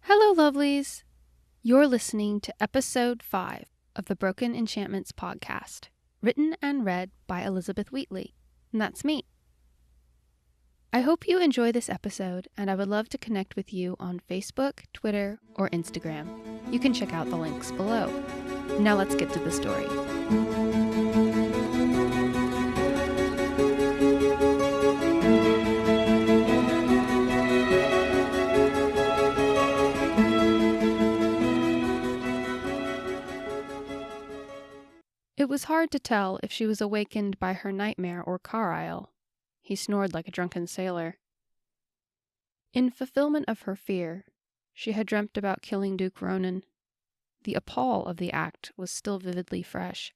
Hello, lovelies! You're listening to episode 5 of the Broken Enchantments podcast, written and read by Elizabeth Wheatley, and that's me. I hope you enjoy this episode, and I would love to connect with you on Facebook, Twitter, or Instagram. You can check out the links below. Now let's get to the story. It was hard to tell if she was awakened by her nightmare or Carlisle. He snored like a drunken sailor. In fulfillment of her fear, she had dreamt about killing Duke Ronan. The appall of the act was still vividly fresh.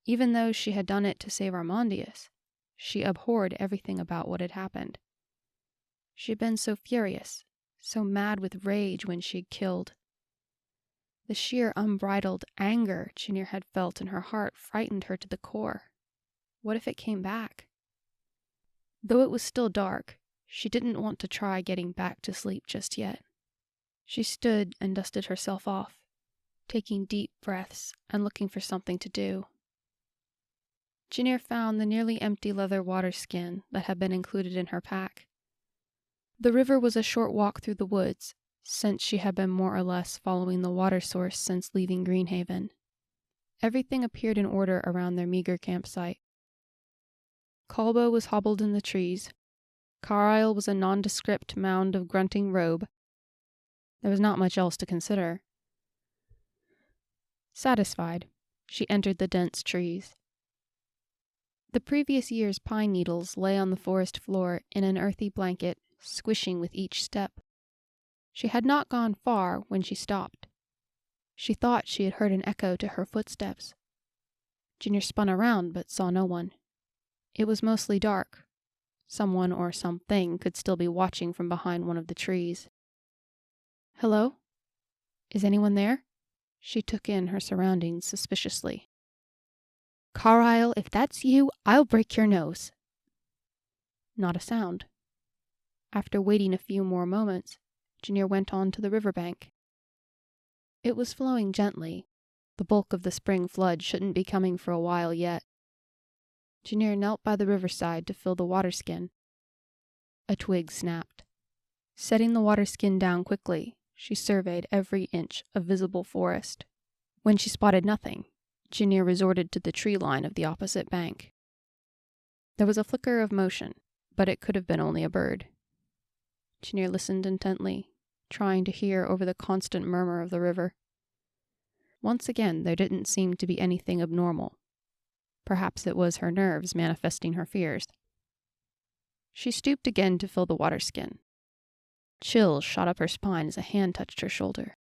Even though she had done it to save Armandius, she abhorred everything about what had happened. She had been so furious, so mad with rage when she had killed. The sheer unbridled anger Janir had felt in her heart frightened her to the core. What if it came back? Though it was still dark, she didn't want to try getting back to sleep just yet. She stood and dusted herself off, taking deep breaths and looking for something to do. Janir found the nearly empty leather water skin that had been included in her pack. The river was a short walk through the woods, since she had been more or less following the water source since leaving Greenhaven. Everything appeared in order around their meager campsite. Colbo was hobbled in the trees. Carlisle was a nondescript mound of grunting robe. There was not much else to consider. Satisfied, she entered the dense trees. The previous year's pine needles lay on the forest floor in an earthy blanket, squishing with each step. She had not gone far when she stopped. She thought she had heard an echo to her footsteps. Janir spun around but saw no one. It was mostly dark. Someone or something could still be watching from behind one of the trees. Hello? Is anyone there? She took in her surroundings suspiciously. Carlisle, if that's you, I'll break your nose. Not a sound. After waiting a few more moments, Janir went on to the riverbank. It was flowing gently. The bulk of the spring flood shouldn't be coming for a while yet. Janir knelt by the riverside to fill the water skin. A twig snapped. Setting the water skin down quickly, she surveyed every inch of visible forest. When she spotted nothing, Janir resorted to the tree line of the opposite bank. There was a flicker of motion, but it could have been only a bird. Janir listened intently, trying to hear over the constant murmur of the river. Once again, there didn't seem to be anything abnormal. Perhaps it was her nerves manifesting her fears. She stooped again to fill the water skin. Chills shot up her spine as a hand touched her shoulder.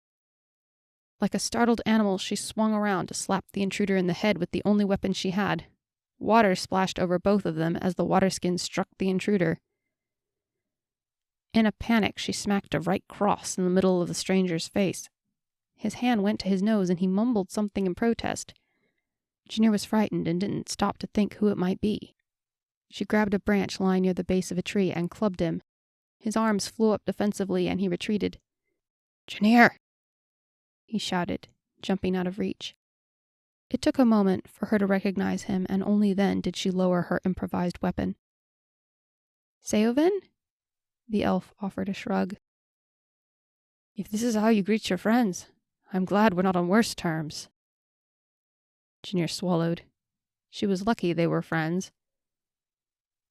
Like a startled animal, she swung around to slap the intruder in the head with the only weapon she had. Water splashed over both of them as the water skin struck the intruder. In a panic, she smacked a right cross in the middle of the stranger's face. His hand went to his nose and he mumbled something in protest. Janir was frightened and didn't stop to think who it might be. She grabbed a branch lying near the base of a tree and clubbed him. His arms flew up defensively and he retreated. "Janir!" he shouted, jumping out of reach. It took a moment for her to recognize him, and only then did she lower her improvised weapon. "Seoven?" The elf offered a shrug. "If this is how you greet your friends, I'm glad we're not on worse terms." Janir swallowed. She was lucky they were friends.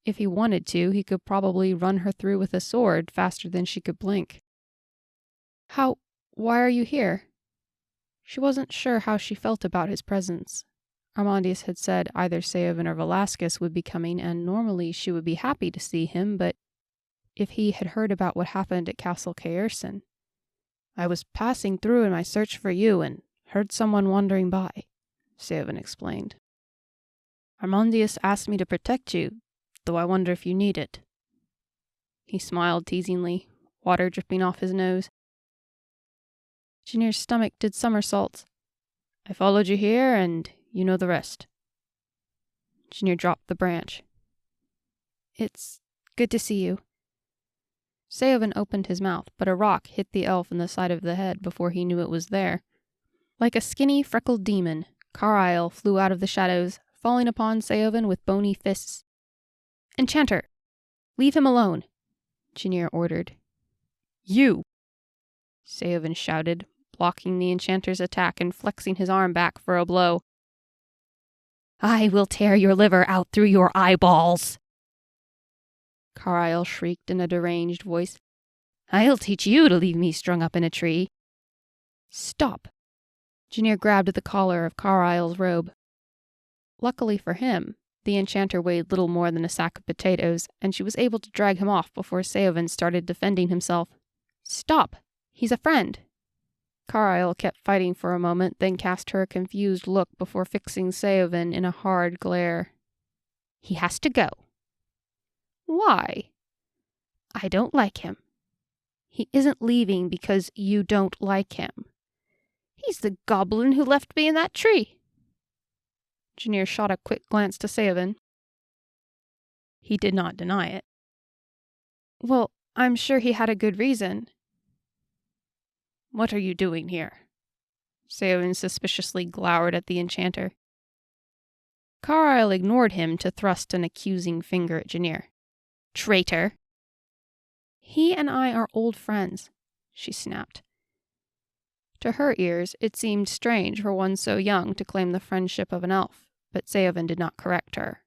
If he wanted to, he could probably run her through with a sword faster than she could blink. Why are you here?" She wasn't sure how she felt about his presence. Armandius had said either Seoven or Velasquez would be coming, and normally she would be happy to see him, but if he had heard about what happened at Castle Caerson. "I was passing through in my search for you and heard someone wandering by," Seoven explained. "Armandius asked me to protect you, though I wonder if you need it." He smiled teasingly, water dripping off his nose. Janir's stomach did somersaults. "I followed you here, and you know the rest." Janir dropped the branch. "It's good to see you." Seovan opened his mouth, but a rock hit the elf in the side of the head before he knew it was there. Like a skinny, freckled demon, Carlisle flew out of the shadows, falling upon Seovan with bony fists. "Enchanter! Leave him alone!" Janir ordered. "You!" Seovan shouted, blocking the enchanter's attack and flexing his arm back for a blow. "I will tear your liver out through your eyeballs!" Carlisle shrieked in a deranged voice. "I'll teach you to leave me strung up in a tree." "Stop!" Janir grabbed at the collar of Carlisle's robe. Luckily for him, the enchanter weighed little more than a sack of potatoes, and she was able to drag him off before Seovan started defending himself. "Stop! He's a friend!" Carlisle kept fighting for a moment, then cast her a confused look before fixing Seovan in a hard glare. "He has to go." "Why?" "I don't like him." "He isn't leaving because you don't like him." "He's the goblin who left me in that tree." Janir shot a quick glance to Seovan. He did not deny it. "Well, I'm sure he had a good reason." "What are you doing here?" Seovan suspiciously glowered at the enchanter. Carlisle ignored him to thrust an accusing finger at Janir. "Traitor!" "He and I are old friends," she snapped. To her ears, it seemed strange for one so young to claim the friendship of an elf, but Seovan did not correct her.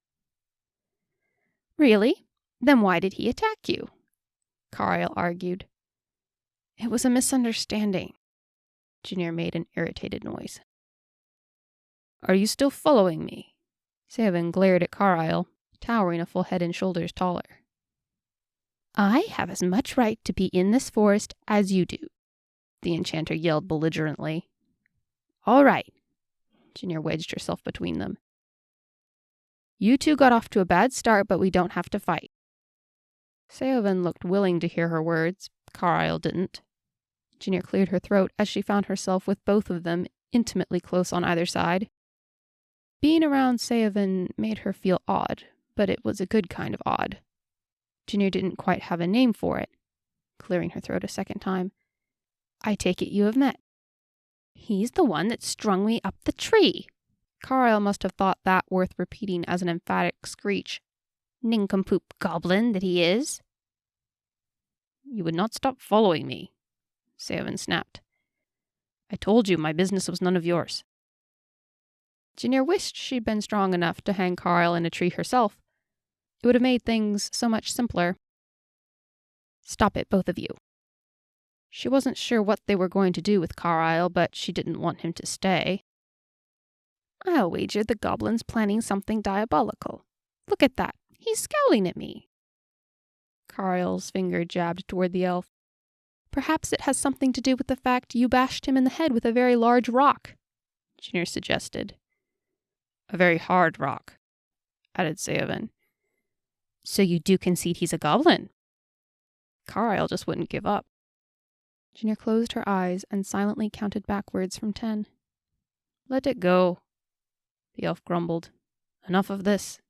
"Really? Then why did he attack you?" Carlisle argued. "It was a misunderstanding." Janir made an irritated noise. "Are you still following me?" Seovan glared at Carlisle, towering a full head and shoulders taller. "I have as much right to be in this forest as you do," the enchanter yelled belligerently. "All right." Janir wedged herself between them. "You two got off to a bad start, but we don't have to fight." Seovan looked willing to hear her words. Carlisle didn't. Janir cleared her throat as she found herself with both of them intimately close on either side. Being around Seovan made her feel odd, but it was a good kind of odd. Janir didn't quite have a name for it. Clearing her throat a second time. "I take it you have met." "He's the one that strung me up the tree." Carlisle must have thought that worth repeating as an emphatic screech. "Nincompoop goblin that he is." "You would not stop following me," Seovan snapped. "I told you my business was none of yours." Janir wished she'd been strong enough to hang Carlisle in a tree herself. It would have made things so much simpler. "Stop it, both of you." She wasn't sure what they were going to do with Carlisle, but she didn't want him to stay. "I'll wager the goblin's planning something diabolical. Look at that. He's scowling at me." Carlisle's finger jabbed toward the elf. "Perhaps it has something to do with the fact you bashed him in the head with a very large rock," Janir suggested. "A very hard rock," added Seovan. "So you do concede he's a goblin?" Carlisle just wouldn't give up. Janir closed her eyes and silently counted backwards from 10. "Let it go," the elf grumbled. "Enough of this."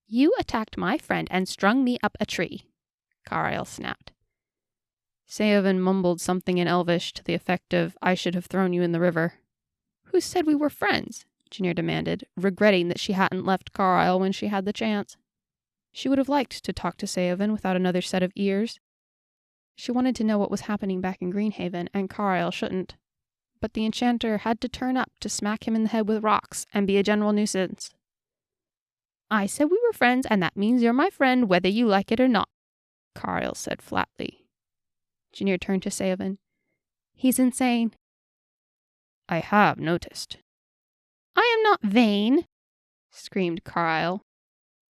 "You attacked my friend and strung me up a tree," Carlisle snapped. Seovan mumbled something in Elvish to the effect of, "I should have thrown you in the river." "Who said we were friends?" Janir demanded, regretting that she hadn't left Carlisle when she had the chance. She would have liked to talk to Seovan without another set of ears. She wanted to know what was happening back in Greenhaven, and Carlisle shouldn't. But the enchanter had to turn up to smack him in the head with rocks and be a general nuisance. "I said we were friends, and that means you're my friend whether you like it or not," Carlisle said flatly. Janir turned to Seovan. "He's insane." "I have noticed." "I am not vain," screamed Carlisle.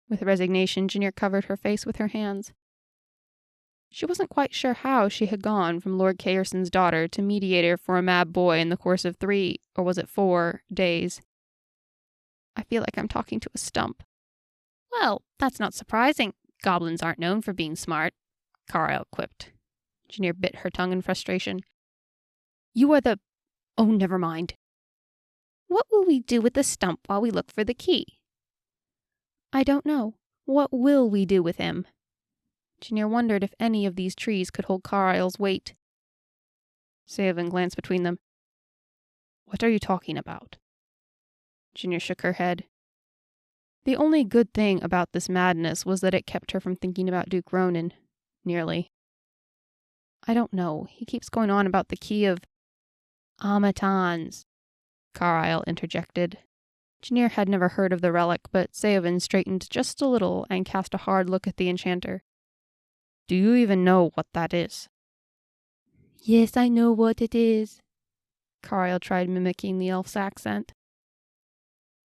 With resignation, Janir covered her face with her hands. She wasn't quite sure how she had gone from Lord Caerson's daughter to mediator for a mad boy in the course of 3, or was it 4, days. "I feel like I'm talking to a stump." "Well, that's not surprising. Goblins aren't known for being smart," Carlisle quipped. Janir bit her tongue in frustration. "You are the... Oh, never mind." "What will we do with the stump while we look for the key?" "I don't know. What will we do with him?" Janir wondered if any of these trees could hold Carlisle's weight. Seovan glanced between them. "What are you talking about?" Janir shook her head. The only good thing about this madness was that it kept her from thinking about Duke Ronan. Nearly. "I don't know. He keeps going on about the key of automatons," Carlisle interjected. Janir had never heard of the relic, but Seovan straightened just a little and cast a hard look at the enchanter. "Do you even know what that is?" "Yes, I know what it is." Carlisle tried mimicking the elf's accent.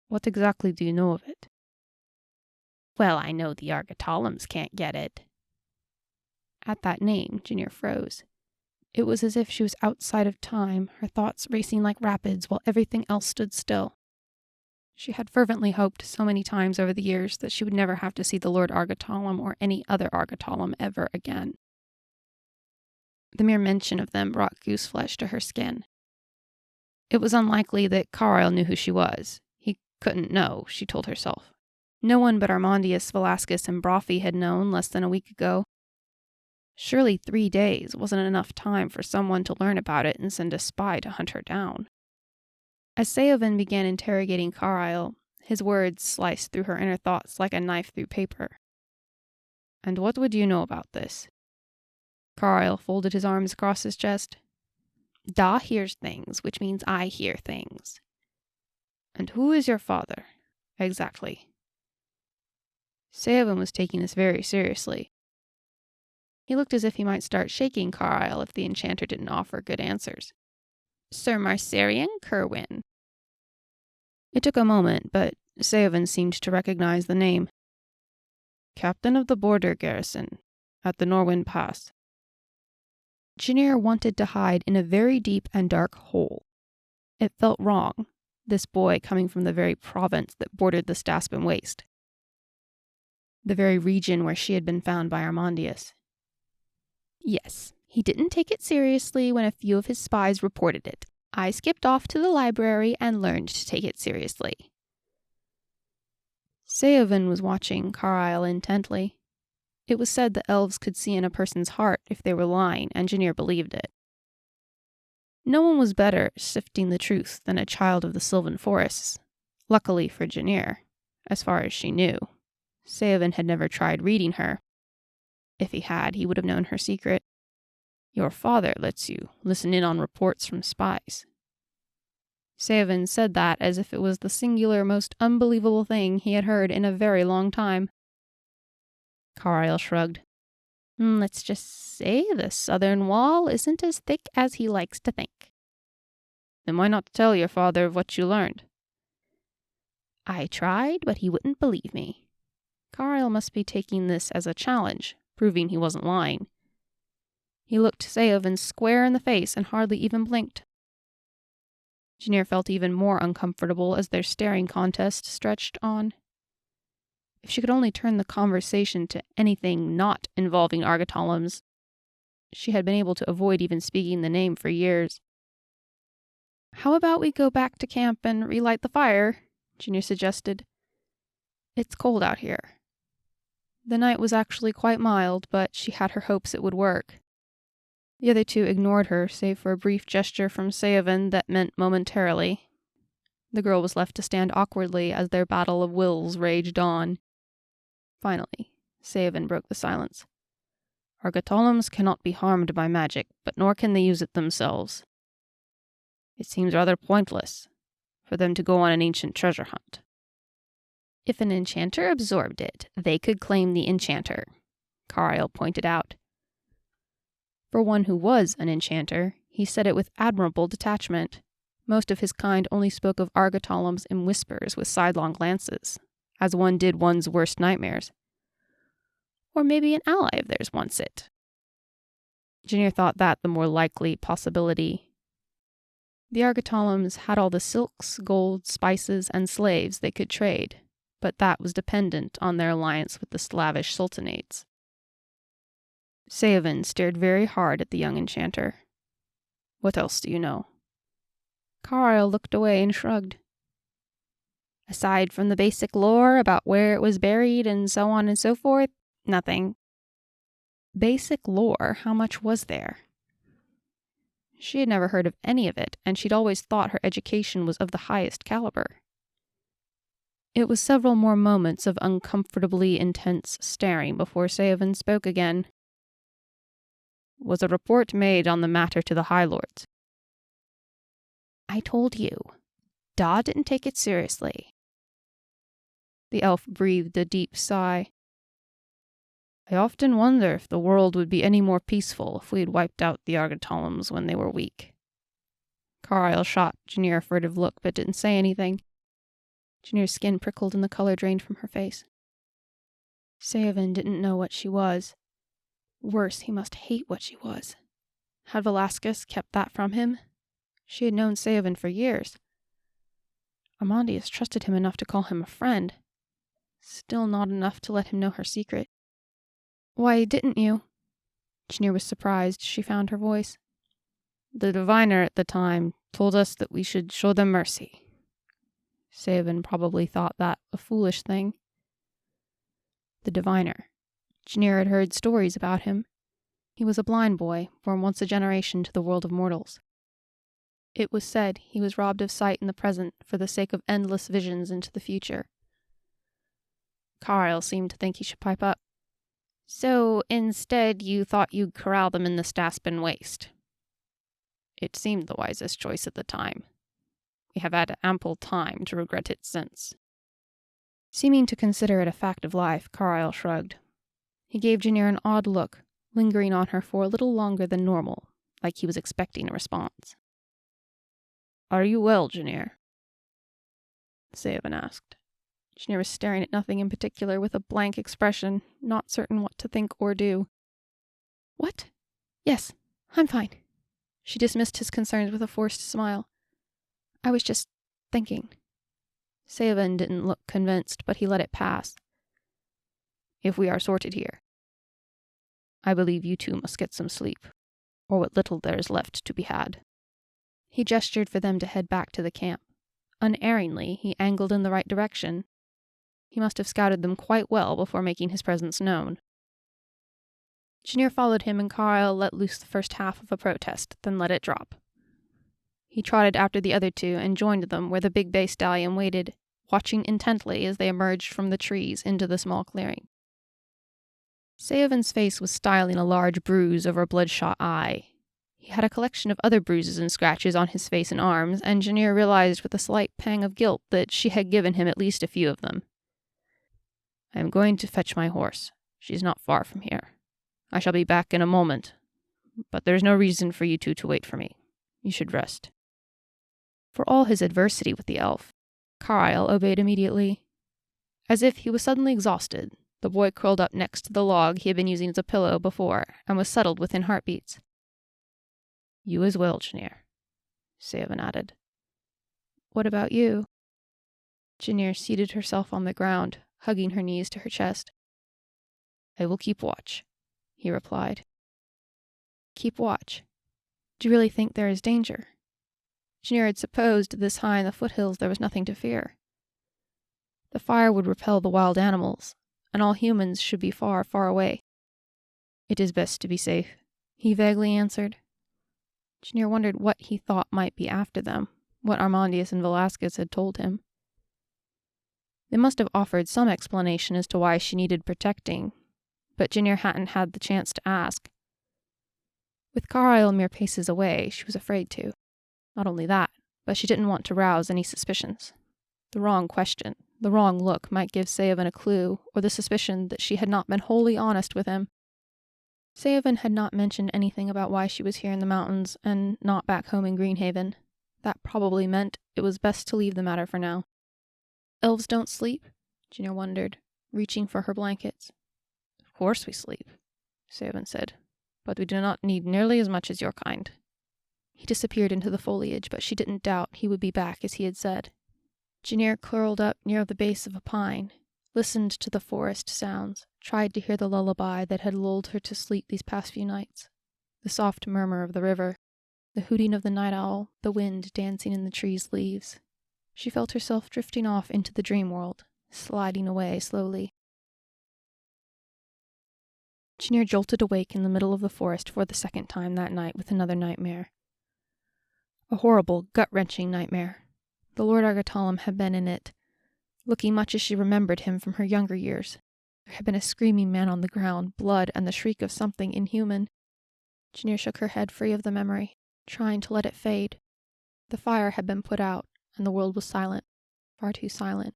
"What exactly do you know of it?" "Well, I know the Argatolums can't get it." At that name, Janir froze. It was as if she was outside of time, her thoughts racing like rapids while everything else stood still. She had fervently hoped so many times over the years that she would never have to see the Lord Argatolum or any other Argatolum ever again. The mere mention of them brought gooseflesh to her skin. It was unlikely that Carlisle knew who she was. He couldn't know, she told herself. No one but Armandius, Velasquez, and Brophy had known less than a week ago. Surely 3 days wasn't enough time for someone to learn about it and send a spy to hunt her down. As Seovan began interrogating Carlisle, his words sliced through her inner thoughts like a knife through paper. "And what would you know about this?" Carlisle folded his arms across his chest. "Da hears things, which means I hear things." "And who is your father, exactly?" Seovan was taking this very seriously. He looked as if he might start shaking Carlisle if the enchanter didn't offer good answers. "Sir Marcerian Kerwin." It took a moment, but Seovan seemed to recognize the name. "Captain of the border garrison at the Norwind Pass." Janir wanted to hide in a very deep and dark hole. It felt wrong, this boy coming from the very province that bordered the Staspin Waste. The very region where she had been found by Armandius. Yes, he didn't take it seriously when a few of his spies reported it. I skipped off to the library and learned to take it seriously. Seovan was watching Carlisle intently. It was said that elves could see in a person's heart if they were lying, and Janir believed it. No one was better at sifting the truth than a child of the Sylvan Forests. Luckily for Janir, as far as she knew. Seovan had never tried reading her. If he had, he would have known her secret. "Your father lets you listen in on reports from spies." Seovan said that as if it was the singular, most unbelievable thing he had heard in a very long time. Carlisle shrugged. "Let's just say the southern wall isn't as thick as he likes to think." "Then why not tell your father of what you learned?" "I tried, but he wouldn't believe me." Carlisle must be taking this as a challenge, proving he wasn't lying. He looked Seovan square in the face and hardly even blinked. Janir felt even more uncomfortable as their staring contest stretched on. If she could only turn the conversation to anything not involving Argatolums. She had been able to avoid even speaking the name for years. "How about we go back to camp and relight the fire?" Janir suggested. "It's cold out here." The night was actually quite mild, but she had her hopes it would work. The other two ignored her, save for a brief gesture from Seovan that meant momentarily. The girl was left to stand awkwardly as their battle of wills raged on. Finally, Seovan broke the silence. "Argatolums cannot be harmed by magic, but nor can they use it themselves. It seems rather pointless for them to go on an ancient treasure hunt." "If an enchanter absorbed it, they could claim the enchanter," Carlisle pointed out. For one who was an enchanter, he said it with admirable detachment. Most of his kind only spoke of Argatolums in whispers with sidelong glances, as one did one's worst nightmares. Or maybe an ally of theirs wants it. Janir thought that the more likely possibility. The Argatolums had all the silks, gold, spices, and slaves they could trade, but that was dependent on their alliance with the Slavish sultanates. Seovan stared very hard at the young enchanter. "What else do you know?" Carlisle looked away and shrugged. "Aside from the basic lore about where it was buried and so on and so forth, nothing." basic lore, how much was there? She had never heard of any of it, and she'd always thought her education was of the highest caliber. It was several more moments of uncomfortably intense staring before Seovan spoke again. Was a report made on the matter to the High Lords? I told you. Da didn't take it seriously. The elf breathed a deep sigh. I often wonder if the world would be any more peaceful if we had wiped out the Argotolums when they were weak. Carlisle shot Janir a furtive look, but didn't say anything. Janir's skin prickled and the color drained from her face. Seovan didn't know what she was. Worse, he must hate what she was. Had Velasquez kept that from him? She had known Seovan for years. Armandius trusted him enough to call him a friend. Still not enough to let him know her secret. Why didn't you? Janir was surprised. She found her voice. The diviner at the time told us that we should show them mercy. Seovan probably thought that a foolish thing. The diviner. Janir had heard stories about him. He was a blind boy, born once a generation to the world of mortals. It was said he was robbed of sight in the present for the sake of endless visions into the future. Carlisle seemed to think he should pipe up. So, instead, you thought you'd corral them in the Staspin Waste. It seemed the wisest choice at the time. We have had ample time to regret it since. Seeming to consider it a fact of life, Carlisle shrugged. He gave Janir an odd look, lingering on her for a little longer than normal, like he was expecting a response. Are you well, Janir? Seovan asked. Janir was staring at nothing in particular with a blank expression, not certain what to think or do. What? Yes, I'm fine. She dismissed his concerns with a forced smile. I was just thinking. Seovan didn't look convinced, but he let it pass. If we are sorted here, I believe you two must get some sleep, or what little there is left to be had. He gestured for them to head back to the camp. Unerringly, he angled in the right direction. He must have scouted them quite well before making his presence known. Janir followed him, and Carlisle let loose the first half of a protest, then let it drop. He trotted after the other two and joined them where the big bay stallion waited, watching intently as they emerged from the trees into the small clearing. Seovan's face was styling a large bruise over a bloodshot eye. He had a collection of other bruises and scratches on his face and arms, and Janir realized with a slight pang of guilt that she had given him at least a few of them. I am going to fetch my horse. She is not far from here. I shall be back in a moment, but there is no reason for you two to wait for me. You should rest. For all his adversity with the elf, Carlisle obeyed immediately. As if he was suddenly exhausted, the boy curled up next to the log he had been using as a pillow before, and was settled within heartbeats. You as well, Janir, Seovan added. What about you? Janir seated herself on the ground, hugging her knees to her chest. I will keep watch, he replied. Keep watch? Do you really think there is danger? Janir had supposed this high in the foothills there was nothing to fear. The fire would repel the wild animals, and all humans should be far, far away. It is best to be safe, he vaguely answered. Janir wondered what he thought might be after them, what Armandius and Velasquez had told him. They must have offered some explanation as to why she needed protecting, but Janir hadn't had the chance to ask. With Carlisle mere paces away, she was afraid to. Not only that, but she didn't want to rouse any suspicions. The wrong question, the wrong look might give Seovan a clue, or the suspicion that she had not been wholly honest with him. Seovan had not mentioned anything about why she was here in the mountains and not back home in Greenhaven. That probably meant it was best to leave the matter for now. Elves don't sleep? Janir wondered, reaching for her blankets. Of course we sleep, Seovan said, but we do not need nearly as much as your kind. He disappeared into the foliage, but she didn't doubt he would be back as he had said. Janir curled up near the base of a pine, listened to the forest sounds, tried to hear the lullaby that had lulled her to sleep these past few nights. The soft murmur of the river, the hooting of the night owl, the wind dancing in the trees' leaves. She felt herself drifting off into the dream world, sliding away slowly. Janir jolted awake in the middle of the forest for the second time that night with another nightmare. A horrible, gut-wrenching nightmare. The Lord Argatalam had been in it, looking much as she remembered him from her younger years. There had been a screaming man on the ground, blood, and the shriek of something inhuman. Janir shook her head free of the memory, trying to let it fade. The fire had been put out, and the world was silent, far too silent.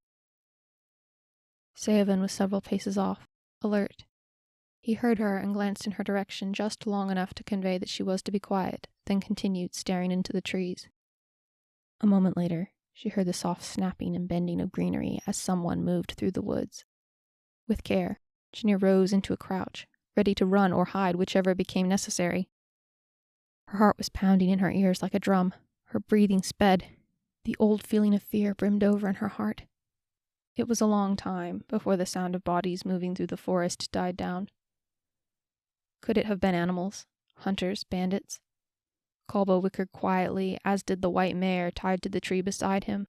Seovan was several paces off, alert. He heard her and glanced in her direction just long enough to convey that she was to be quiet, then continued staring into the trees. A moment later, she heard the soft snapping and bending of greenery as someone moved through the woods. With care, Janir rose into a crouch, ready to run or hide whichever became necessary. Her heart was pounding in her ears like a drum. Her breathing sped. The old feeling of fear brimmed over in her heart. It was a long time before the sound of bodies moving through the forest died down. Could it have been animals? Hunters? Bandits? Carlisle whickered quietly, as did the white mare tied to the tree beside him.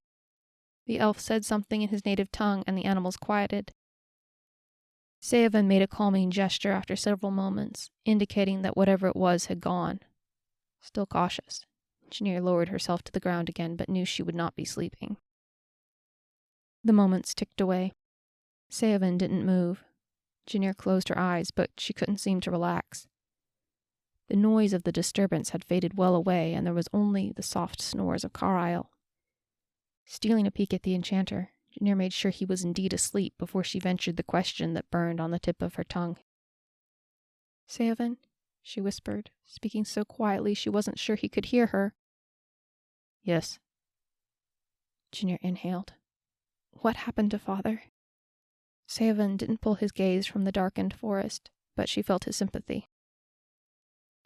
The elf said something in his native tongue, and the animals quieted. Seovan made a calming gesture after several moments, indicating that whatever it was had gone. Still cautious, Janir lowered herself to the ground again, but knew she would not be sleeping. The moments ticked away. Seovan didn't move. Janir closed her eyes, but she couldn't seem to relax. The noise of the disturbance had faded well away, and there was only the soft snores of Carlisle. Stealing a peek at the enchanter, Janir made sure he was indeed asleep before she ventured the question that burned on the tip of her tongue. "Seovan," she whispered, speaking so quietly she wasn't sure he could hear her. "Yes." Janir inhaled. "What happened to Father?" Seovan didn't pull his gaze from the darkened forest, but she felt his sympathy.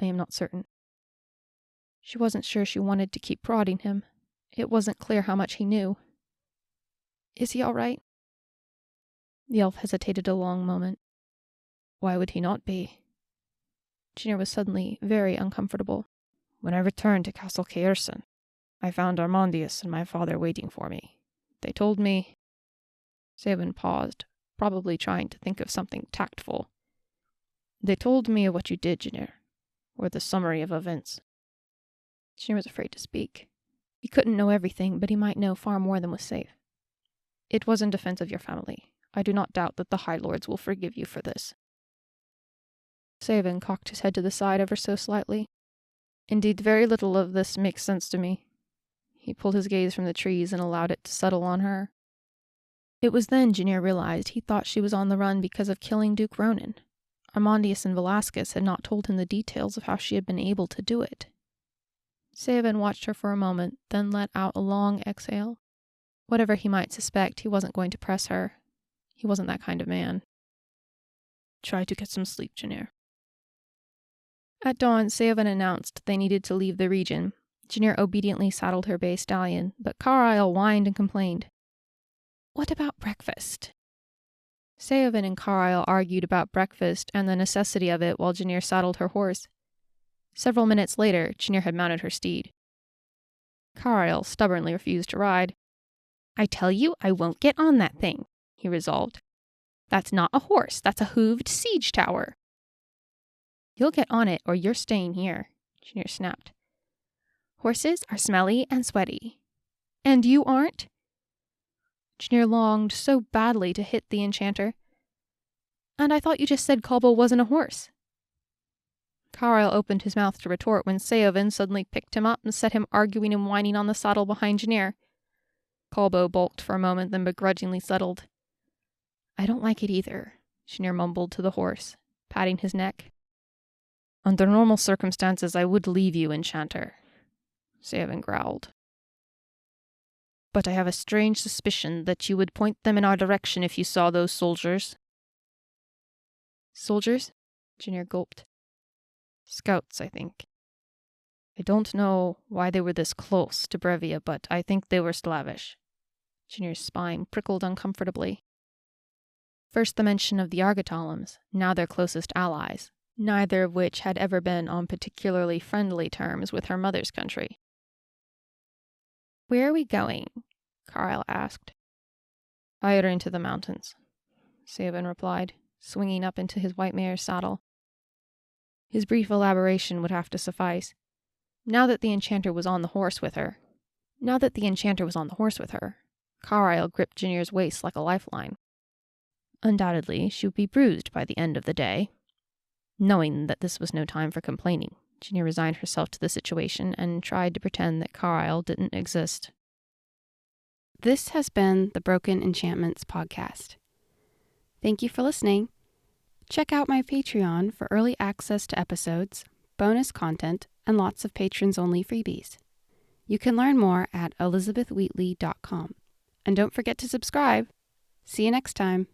"I am not certain." She wasn't sure she wanted to keep prodding him. It wasn't clear how much he knew. "Is he all right?" The elf hesitated a long moment. Why would he not be? Janir was suddenly very uncomfortable. "When I returned to Castle Caerson, I found Armandius and my father waiting for me. They told me..." Seovan paused, probably trying to think of something tactful. "They told me of what you did, Janir, or the summary of events." Janir was afraid to speak. He couldn't know everything, but he might know far more than was safe. "It was in defense of your family. I do not doubt that the High Lords will forgive you for this." Seovan cocked his head to the side ever so slightly. "Indeed, very little of this makes sense to me." He pulled his gaze from the trees and allowed it to settle on her. It was then Janir realized he thought she was on the run because of killing Duke Ronan. Armandius and Velasquez had not told him the details of how she had been able to do it. Seovan watched her for a moment, then let out a long exhale. Whatever he might suspect, he wasn't going to press her. He wasn't that kind of man. "Try to get some sleep, Janir." At dawn, Seovan announced they needed to leave the region. Janir obediently saddled her bay stallion, but Carlisle whined and complained. "What about breakfast?" Seovan and Carlisle argued about breakfast and the necessity of it while Janir saddled her horse. Several minutes later, Janir had mounted her steed. Carlisle stubbornly refused to ride. "I tell you, I won't get on that thing," he resolved. "That's not a horse, that's a hooved siege tower." "You'll get on it, or you're staying here," Janir snapped. "Horses are smelly and sweaty." "And you aren't?" Janir longed so badly to hit the enchanter. "And I thought you just said Carlisle wasn't a horse." Carlisle opened his mouth to retort when Seovan suddenly picked him up and set him arguing and whining on the saddle behind Janir. Carlisle balked for a moment, then begrudgingly settled. "I don't like it either," Janir mumbled to the horse, patting his neck. "Under normal circumstances, I would leave you, enchanter," Seovan growled. "But I have a strange suspicion that you would point them in our direction if you saw those soldiers." "Soldiers?" Janir gulped. "Scouts, I think. I don't know why they were this close to Brevia, but I think they were Slavish." Janir's spine prickled uncomfortably. First the mention of the Argatalams, now their closest allies, neither of which had ever been on particularly friendly terms with her mother's country. "Where are we going?" Carlisle asked. "Higher into the mountains," Seovan replied, swinging up into his white mare's saddle. His brief elaboration would have to suffice. Now that the enchanter was on the horse with her, Carlisle gripped Janir's waist like a lifeline. Undoubtedly, she would be bruised by the end of the day. Knowing that this was no time for complaining, Janir resigned herself to the situation and tried to pretend that Carlisle didn't exist. This has been the Broken Enchantments podcast. Thank you for listening. Check out my Patreon for early access to episodes, bonus content, and lots of patrons-only freebies. You can learn more at elizabethwheatley.com. And don't forget to subscribe. See you next time.